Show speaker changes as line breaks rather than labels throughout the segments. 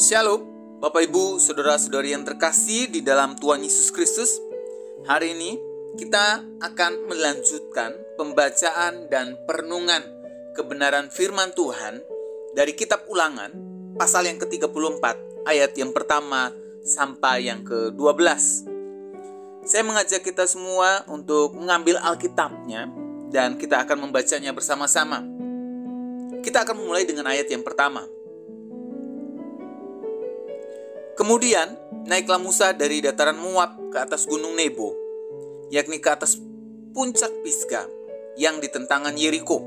Shalom, Bapak Ibu, Saudara-saudari yang terkasih di dalam Tuhan Yesus Kristus. Hari ini kita akan melanjutkan pembacaan dan perenungan kebenaran firman Tuhan dari kitab Ulangan pasal yang ke-34 ayat yang pertama sampai yang ke-12. Saya mengajak kita semua untuk mengambil Alkitabnya dan kita akan membacanya bersama-sama. Kita akan memulai dengan ayat yang pertama. Kemudian naiklah Musa dari dataran Moab ke atas gunung Nebo, yakni ke atas puncak Pisga yang di tentangan Yeriko.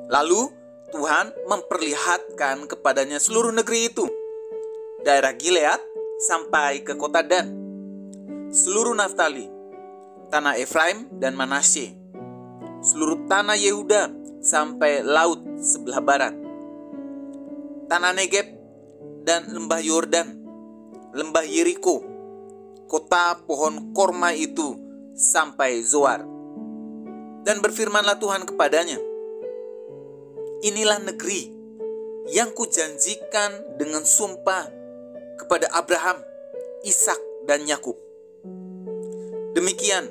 Lalu Tuhan memperlihatkan kepadanya seluruh negeri itu, daerah Gilead sampai ke kota Dan, seluruh Naftali, tanah Efraim dan Manasye, seluruh tanah Yehuda sampai laut sebelah barat, tanah Negeb dan lembah Yordan, lembah Yeriko, kota pohon korma itu sampai Zoar. Dan berfirmanlah Tuhan kepadanya, inilah negeri yang kujanjikan dengan sumpah kepada Abraham, Ishak dan Yakub. Demikian,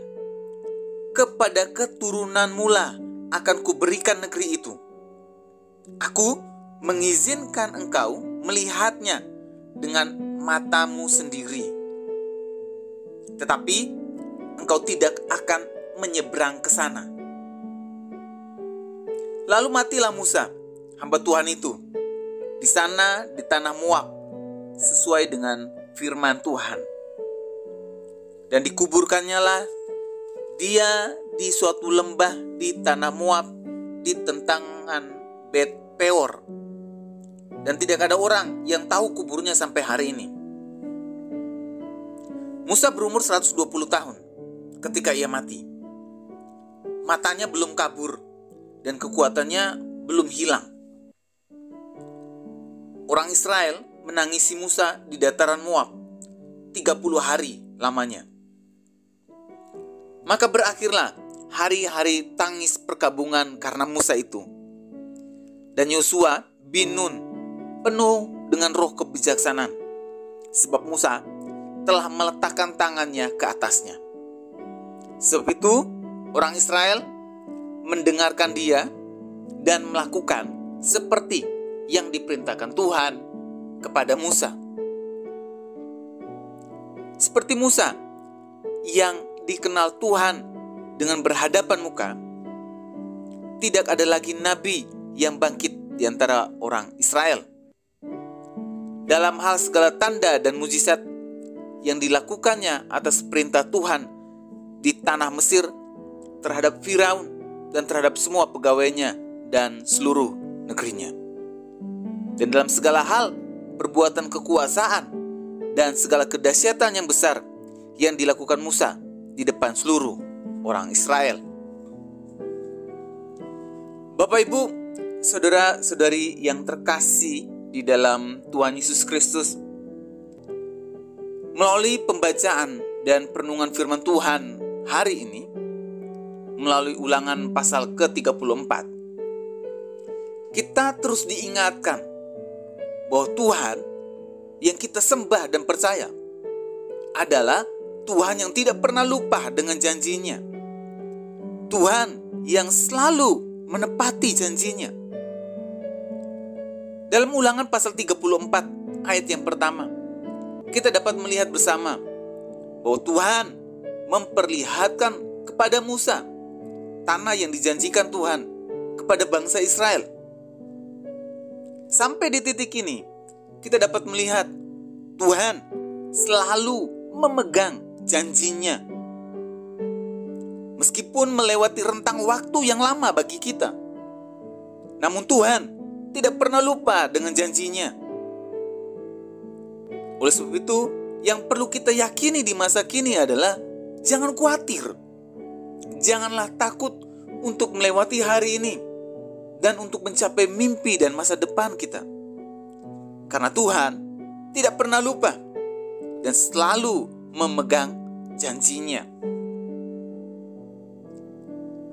kepada keturunan mula akan kuberikan negeri itu. Aku mengizinkan engkau melihatnya dengan matamu sendiri, tetapi engkau tidak akan menyeberang ke sana. Lalu matilah Musa, hamba Tuhan itu, di sana di tanah Moab, sesuai dengan firman Tuhan. Dan dikuburkannya lah dia di suatu lembah di tanah Moab, di tentangan Bet Peor. Dan tidak ada orang yang tahu kuburnya sampai hari ini. Musa berumur 120 tahun ketika ia mati. Matanya belum kabur dan kekuatannya belum hilang. Orang Israel menangisi Musa di dataran Moab 30 hari lamanya. Maka berakhirlah hari-hari tangis perkabungan karena Musa itu. Dan Yosua bin Nun penuh dengan roh kebijaksanaan, sebab Musa telah meletakkan tangannya ke atasnya. Sebab itu orang Israel mendengarkan dia dan melakukan seperti yang diperintahkan Tuhan kepada Musa. Seperti Musa yang dikenal Tuhan dengan berhadapan muka, tidak ada lagi nabi yang bangkit di antara orang Israel. Dalam hal segala tanda dan mujizat yang dilakukannya atas perintah Tuhan di tanah Mesir terhadap Firaun dan terhadap semua pegawainya dan seluruh negerinya. Dan dalam segala hal perbuatan kekuasaan dan segala kedahsyatan yang besar yang dilakukan Musa di depan seluruh orang Israel. Bapak Ibu, saudara-saudari yang terkasih di dalam Tuhan Yesus Kristus, melalui pembacaan dan perenungan firman Tuhan hari ini, melalui Ulangan pasal ke-34, kita terus diingatkan bahwa Tuhan yang kita sembah dan percaya adalah Tuhan yang tidak pernah lupa dengan janjinya, Tuhan yang selalu menepati janjinya. Dalam Ulangan pasal 34 ayat yang pertama, kita dapat melihat bersama bahwa Tuhan memperlihatkan kepada Musa tanah yang dijanjikan Tuhan kepada bangsa Israel. Sampai di titik ini, kita dapat melihat Tuhan selalu memegang janjinya. Meskipun melewati rentang waktu yang lama bagi kita, namun Tuhan tidak pernah lupa dengan janjinya. Oleh sebab itu, yang perlu kita yakini di masa kini adalah jangan khawatir. Janganlah takut untuk melewati hari ini dan untuk mencapai mimpi dan masa depan kita. Karena Tuhan tidak pernah lupa dan selalu memegang janjinya.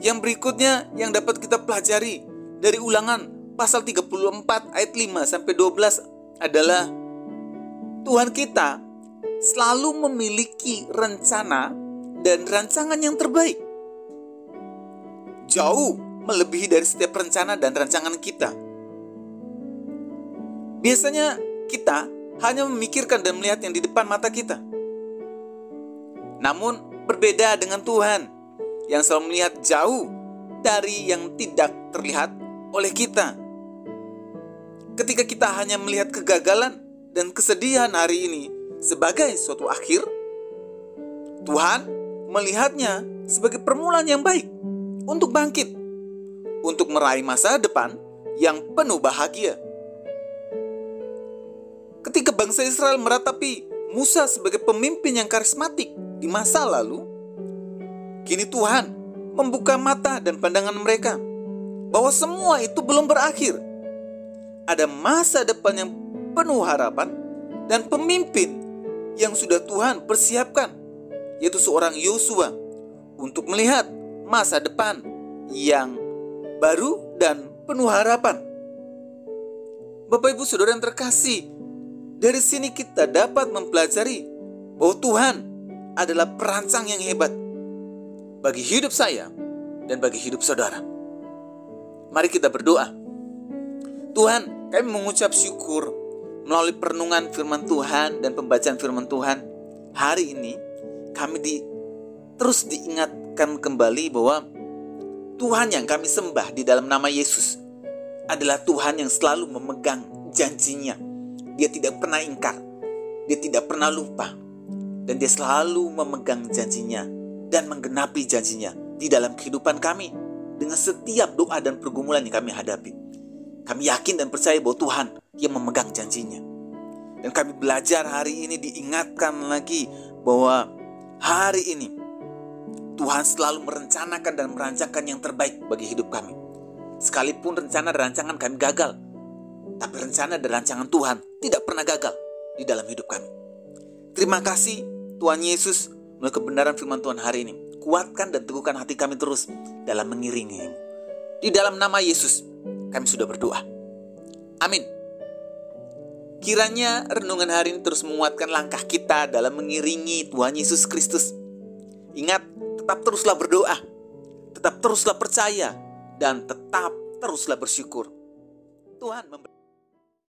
Yang berikutnya yang dapat kita pelajari dari Ulangan pasal 34 ayat 5 sampai 12 adalah Tuhan kita selalu memiliki rencana dan rancangan yang terbaik. Jauh melebihi dari setiap rencana dan rancangan kita. Biasanya kita hanya memikirkan dan melihat yang di depan mata kita. Namun berbeda dengan Tuhan yang selalu melihat jauh dari yang tidak terlihat oleh kita. Ketika kita hanya melihat kegagalan dan kesedihan hari ini sebagai suatu akhir, Tuhan melihatnya sebagai permulaan yang baik untuk bangkit, untuk meraih masa depan yang penuh bahagia. Ketika bangsa Israel meratapi Musa sebagai pemimpin yang karismatik di masa lalu, kini Tuhan membuka mata dan pandangan mereka bahwa semua itu belum berakhir. Ada masa depan yang penuh harapan dan pemimpin yang sudah Tuhan persiapkan, yaitu seorang Yosua, untuk melihat masa depan yang baru dan penuh harapan. Bapak Ibu Saudara yang terkasih, dari sini kita dapat mempelajari bahwa Tuhan adalah perancang yang hebat bagi hidup saya dan bagi hidup saudara. Mari kita berdoa. Tuhan, kami mengucap syukur melalui perenungan firman Tuhan dan pembacaan firman Tuhan hari ini. Kami terus diingatkan kembali bahwa Tuhan yang kami sembah di dalam nama Yesus adalah Tuhan yang selalu memegang janjinya. Dia tidak pernah ingkar, dia tidak pernah lupa, dan dia selalu memegang janjinya dan menggenapi janjinya di dalam kehidupan kami dengan setiap doa dan pergumulan yang kami hadapi. Kami yakin dan percaya bahwa Tuhan yang memegang janjinya. Dan kami belajar hari ini diingatkan lagi bahwa hari ini Tuhan selalu merencanakan dan merancangkan yang terbaik bagi hidup kami. Sekalipun rencana dan rancangan kami gagal, tapi rencana dan rancangan Tuhan tidak pernah gagal di dalam hidup kami. Terima kasih Tuhan Yesus melalui kebenaran firman Tuhan hari ini. Kuatkan dan teguhkan hati kami terus dalam mengiringi-Mu. Di dalam nama Yesus kami sudah berdoa. Amin. Kiranya renungan hari ini terus menguatkan langkah kita dalam mengiringi Tuhan Yesus Kristus. Ingat, tetap teruslah berdoa, tetap teruslah percaya, dan tetap teruslah bersyukur. Tuhan memberkati.